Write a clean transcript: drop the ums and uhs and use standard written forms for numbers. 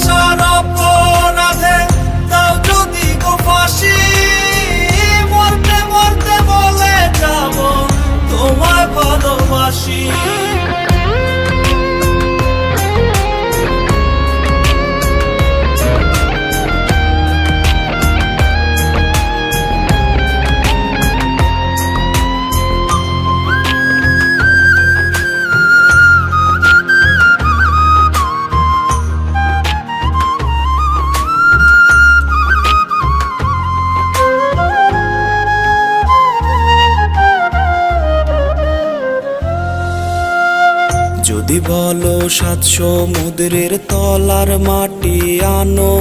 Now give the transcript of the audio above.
ভালোবাসার অপরাধে দাও যদি গো ফাঁসি, মরতে মরতে বলে যাব তোমায় ভালোবাসি। যদি বলো ৭ সমুদ্রের তলার মাটি আনো